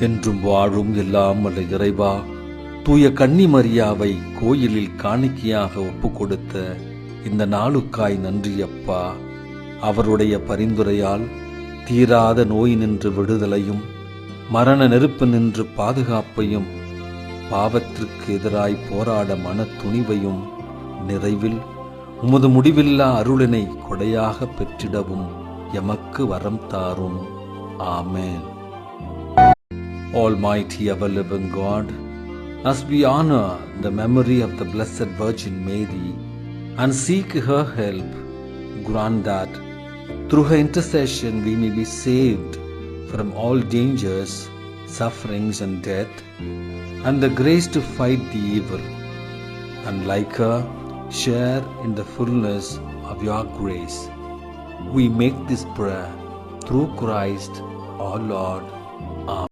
என்றும் வாழும் எல்லாம் வல்ல இறைவா, தூய கன்னி மரியாவை கோயிலில் காணிக்கையாக ஒப்பு கொடுத்த இந்த நாளுக்காய் நன்றி அப்பா. அவருடைய பரிந்துரையால் தீராத நோய் நின்று விடுதலையும், மரண நெருப்பு நின்று பாதுகாப்பையும், பாவத்திற்கு எதிராய் போராட மன துணிவையும், நிறைவில் உமது முடிவில்லா அருளினை கொடையாக பெற்றிடவும் எமக்கு வரம் தாரும். ஆமென். Almighty ever-living God, as we honor the memory of the Blessed Virgin Mary and seek her help, grant that through her intercession we may be saved from all dangers, sufferings and death, and the grace to fight the evil, and like her, share in the fullness of your grace. We make this prayer through Christ our Lord.